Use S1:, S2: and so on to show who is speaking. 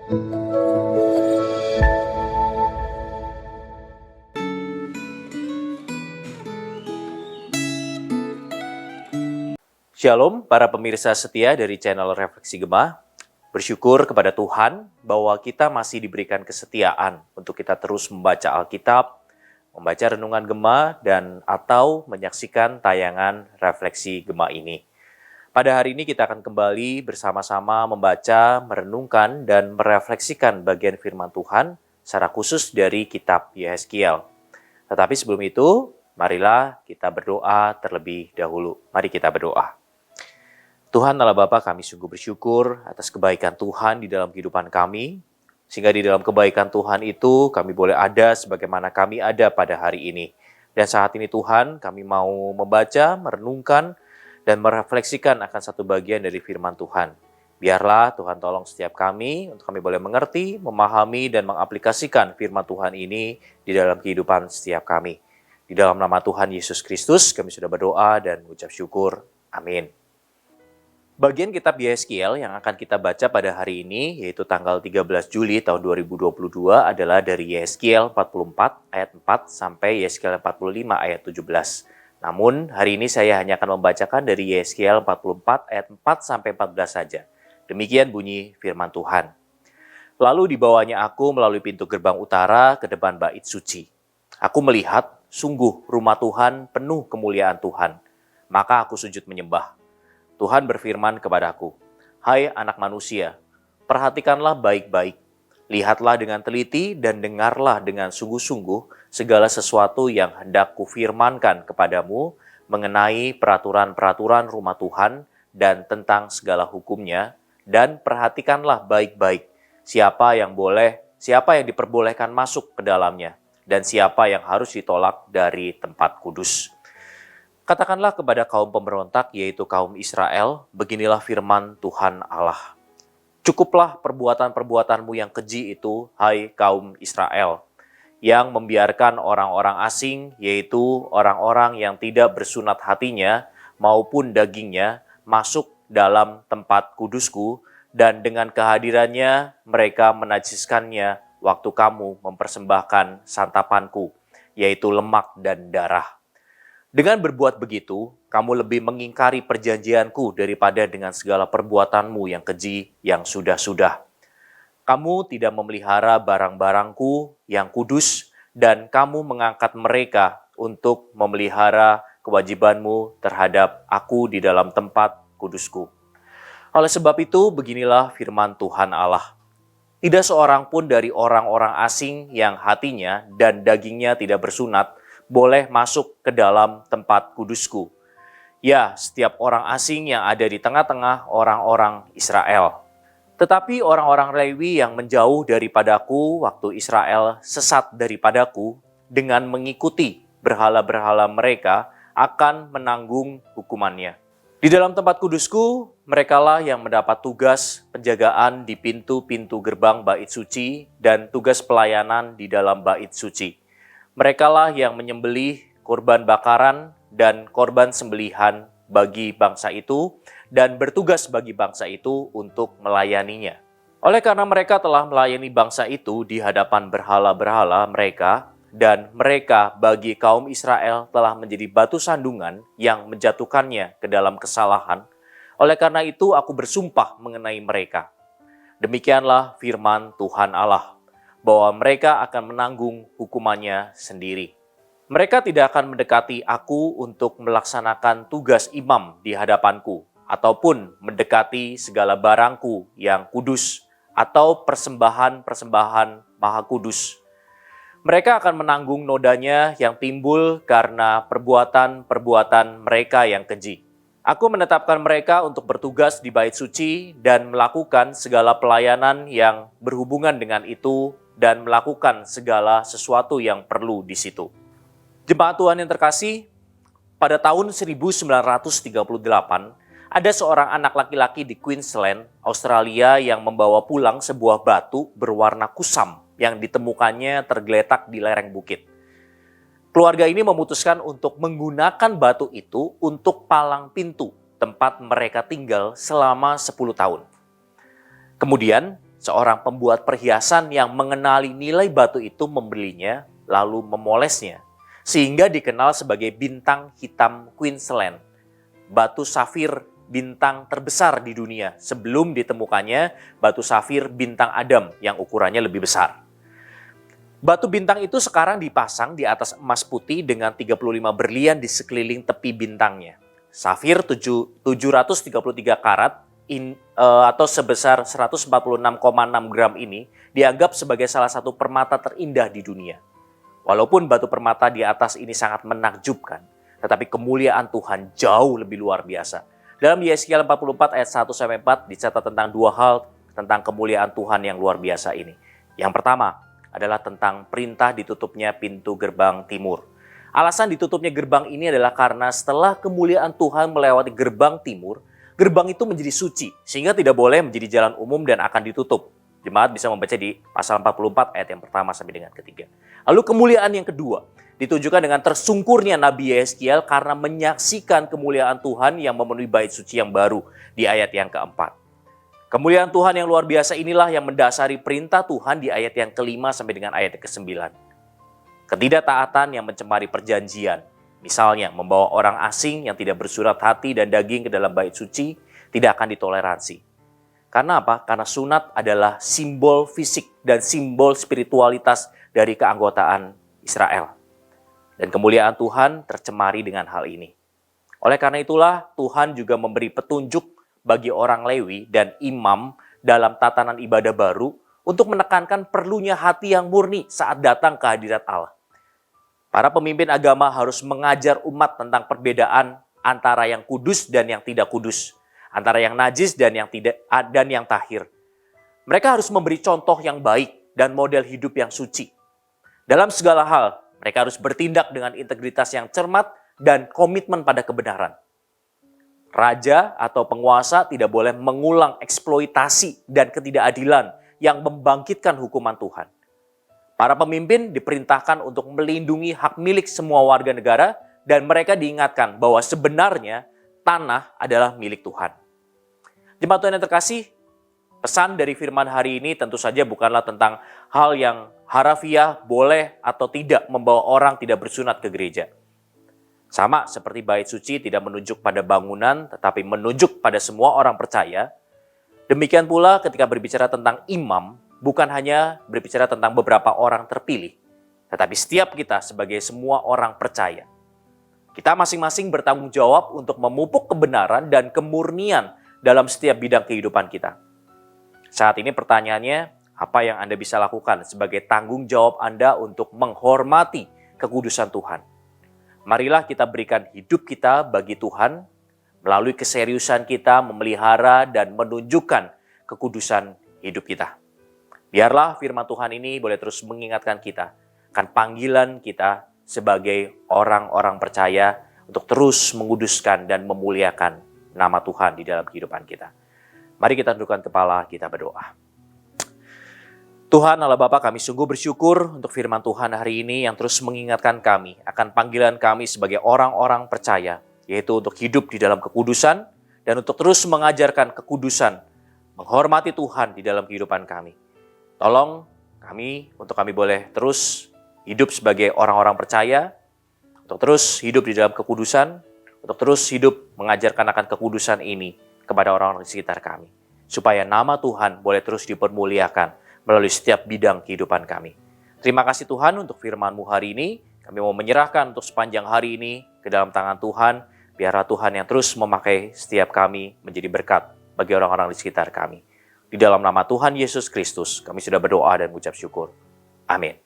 S1: Shalom para pemirsa setia dari channel Refleksi Gema. Bersyukur kepada Tuhan bahwa kita masih diberikan kesetiaan untuk kita terus membaca Alkitab, membaca renungan Gema, dan atau menyaksikan tayangan Refleksi Gema ini. Pada hari ini kita akan kembali bersama-sama membaca, merenungkan, dan merefleksikan bagian firman Tuhan secara khusus dari kitab Yehezkiel. Tetapi sebelum itu, marilah kita berdoa terlebih dahulu. Mari kita berdoa. Tuhan Allah Bapa, kami sungguh bersyukur atas kebaikan Tuhan di dalam kehidupan kami, sehingga di dalam kebaikan Tuhan itu kami boleh ada sebagaimana kami ada pada hari ini. Dan saat ini Tuhan, kami mau membaca, merenungkan, dan merefleksikan akan satu bagian dari firman Tuhan. Biarlah Tuhan tolong setiap kami, untuk kami boleh mengerti, memahami, dan mengaplikasikan firman Tuhan ini di dalam kehidupan setiap kami. Di dalam nama Tuhan Yesus Kristus, kami sudah berdoa dan mengucap syukur. Amin. Bagian kitab Yehezkiel yang akan kita baca pada hari ini, yaitu tanggal 13 Juli tahun 2022 adalah dari Yehezkiel 44 ayat 4 sampai Yehezkiel 45 ayat 17. Namun, hari ini saya hanya akan membacakan dari Yehezkiel 44 ayat 4 sampai 14 saja. Demikian bunyi firman Tuhan. Lalu dibawanya aku melalui pintu gerbang utara ke depan bait suci. Aku melihat, sungguh rumah Tuhan penuh kemuliaan Tuhan. Maka aku sujud menyembah. Tuhan berfirman kepadaku, "Hai anak manusia, perhatikanlah baik-baik, lihatlah dengan teliti dan dengarlah dengan sungguh-sungguh segala sesuatu yang hendak kufirmankan kepadamu mengenai peraturan-peraturan rumah Tuhan dan tentang segala hukumnya, dan perhatikanlah baik-baik siapa yang diperbolehkan masuk ke dalamnya, dan siapa yang harus ditolak dari tempat kudus. Katakanlah kepada kaum pemberontak, yaitu kaum Israel, beginilah firman Tuhan Allah. Cukuplah perbuatan-perbuatanmu yang keji itu, hai kaum Israel, yang membiarkan orang-orang asing, yaitu orang-orang yang tidak bersunat hatinya maupun dagingnya, masuk dalam tempat kudusku, dan dengan kehadirannya mereka menajiskannya waktu kamu mempersembahkan santapanku, yaitu lemak dan darah. Dengan berbuat begitu, kamu lebih mengingkari perjanjianku daripada dengan segala perbuatanmu yang keji yang sudah-sudah. Kamu tidak memelihara barang-barangku yang kudus, dan kamu mengangkat mereka untuk memelihara kewajibanmu terhadap aku di dalam tempat kudusku. Oleh sebab itu, beginilah firman Tuhan Allah. Tidak seorang pun dari orang-orang asing yang hatinya dan dagingnya tidak bersunat boleh masuk ke dalam tempat kudusku. Ya, setiap orang asing yang ada di tengah-tengah orang-orang Israel. Tetapi orang-orang Lewi yang menjauh daripadaku waktu Israel sesat daripadaku dengan mengikuti berhala-berhala mereka akan menanggung hukumannya. Di dalam tempat kudusku, merekalah yang mendapat tugas penjagaan di pintu-pintu gerbang bait suci dan tugas pelayanan di dalam bait suci. Merekalah yang menyembelih korban bakaran dan korban sembelihan bagi bangsa itu dan bertugas bagi bangsa itu untuk melayaninya. Oleh karena mereka telah melayani bangsa itu di hadapan berhala-berhala mereka, dan mereka bagi kaum Israel telah menjadi batu sandungan yang menjatuhkannya ke dalam kesalahan. Oleh karena itu aku bersumpah mengenai mereka. Demikianlah firman Tuhan Allah, bahwa mereka akan menanggung hukumannya sendiri. Mereka tidak akan mendekati aku untuk melaksanakan tugas imam di hadapanku, ataupun mendekati segala barangku yang kudus, atau persembahan-persembahan maha kudus. Mereka akan menanggung nodanya yang timbul karena perbuatan-perbuatan mereka yang keji. Aku menetapkan mereka untuk bertugas di bait suci dan melakukan segala pelayanan yang berhubungan dengan itu, dan melakukan segala sesuatu yang perlu di situ. Jemaat Tuhan yang terkasih, pada tahun 1938, ada seorang anak laki-laki di Queensland, Australia yang membawa pulang sebuah batu berwarna kusam yang ditemukannya tergeletak di lereng bukit. Keluarga ini memutuskan untuk menggunakan batu itu untuk palang pintu tempat mereka tinggal selama 10 tahun. Kemudian, seorang pembuat perhiasan yang mengenali nilai batu itu membelinya lalu memolesnya, sehingga dikenal sebagai bintang hitam Queensland, batu safir bintang terbesar di dunia sebelum ditemukannya batu safir bintang Adam yang ukurannya lebih besar. Batu bintang itu sekarang dipasang di atas emas putih dengan 35 berlian di sekeliling tepi bintangnya. Safir 733 karat atau sebesar 146,6 gram ini dianggap sebagai salah satu permata terindah di dunia. Walaupun batu permata di atas ini sangat menakjubkan, tetapi kemuliaan Tuhan jauh lebih luar biasa. Dalam Yeskiel 44 ayat 1-4 dicatat tentang dua hal tentang kemuliaan Tuhan yang luar biasa ini. Yang pertama adalah tentang perintah ditutupnya pintu gerbang timur. Alasan ditutupnya gerbang ini adalah karena setelah kemuliaan Tuhan melewati gerbang timur, gerbang itu menjadi suci, sehingga tidak boleh menjadi jalan umum dan akan ditutup. Jemaat bisa membaca di pasal 44 ayat yang pertama sampai dengan ketiga. Lalu kemuliaan yang kedua ditunjukkan dengan tersungkurnya Nabi Yeskiel karena menyaksikan kemuliaan Tuhan yang memenuhi bait suci yang baru di ayat yang keempat. Kemuliaan Tuhan yang luar biasa inilah yang mendasari perintah Tuhan di ayat yang kelima sampai dengan ayat yang ke-9. Ketidaktaatan yang mencemari perjanjian, misalnya membawa orang asing yang tidak bersurat hati dan daging ke dalam bait suci, tidak akan ditoleransi. Karena apa? Karena sunat adalah simbol fisik dan simbol spiritualitas dari keanggotaan Israel. Dan kemuliaan Tuhan tercemari dengan hal ini. Oleh karena itulah Tuhan juga memberi petunjuk bagi orang Lewi dan imam dalam tatanan ibadah baru untuk menekankan perlunya hati yang murni saat datang ke hadirat Allah. Para pemimpin agama harus mengajar umat tentang perbedaan antara yang kudus dan yang tidak kudus, antara yang najis dan yang tahir. Mereka harus memberi contoh yang baik dan model hidup yang suci. Dalam segala hal, mereka harus bertindak dengan integritas yang cermat dan komitmen pada kebenaran. Raja atau penguasa tidak boleh mengulang eksploitasi dan ketidakadilan yang membangkitkan hukuman Tuhan. Para pemimpin diperintahkan untuk melindungi hak milik semua warga negara dan mereka diingatkan bahwa sebenarnya tanah adalah milik Tuhan. Jemaat Tuhan yang terkasih, pesan dari firman hari ini tentu saja bukanlah tentang hal yang harafiah boleh atau tidak membawa orang tidak bersunat ke gereja. Sama seperti bait suci tidak menunjuk pada bangunan, tetapi menunjuk pada semua orang percaya. Demikian pula ketika berbicara tentang imam, bukan hanya berbicara tentang beberapa orang terpilih, tetapi setiap kita sebagai semua orang percaya. Kita masing-masing bertanggung jawab untuk memupuk kebenaran dan kemurnian dalam setiap bidang kehidupan kita. Saat ini pertanyaannya, apa yang Anda bisa lakukan sebagai tanggung jawab Anda untuk menghormati kekudusan Tuhan? Marilah kita berikan hidup kita bagi Tuhan melalui keseriusan kita memelihara dan menunjukkan kekudusan hidup kita. Biarlah firman Tuhan ini boleh terus mengingatkan kita akan panggilan kita sebagai orang-orang percaya untuk terus menguduskan dan memuliakan nama Tuhan di dalam kehidupan kita. Mari kita tundukkan kepala, kita berdoa. Tuhan Allah Bapa, kami sungguh bersyukur untuk firman Tuhan hari ini yang terus mengingatkan kami akan panggilan kami sebagai orang-orang percaya, yaitu untuk hidup di dalam kekudusan dan untuk terus mengajarkan kekudusan, menghormati Tuhan di dalam kehidupan kami. Tolong untuk kami boleh terus hidup sebagai orang-orang percaya, untuk terus hidup di dalam kekudusan, untuk terus hidup mengajarkan akan kekudusan ini kepada orang-orang di sekitar kami. Supaya nama Tuhan boleh terus dipermuliakan melalui setiap bidang kehidupan kami. Terima kasih Tuhan untuk firman-Mu hari ini. Kami mau menyerahkan untuk sepanjang hari ini ke dalam tangan Tuhan. Biarlah Tuhan yang terus memakai setiap kami menjadi berkat bagi orang-orang di sekitar kami. Di dalam nama Tuhan Yesus Kristus, kami sudah berdoa dan mengucap syukur. Amin.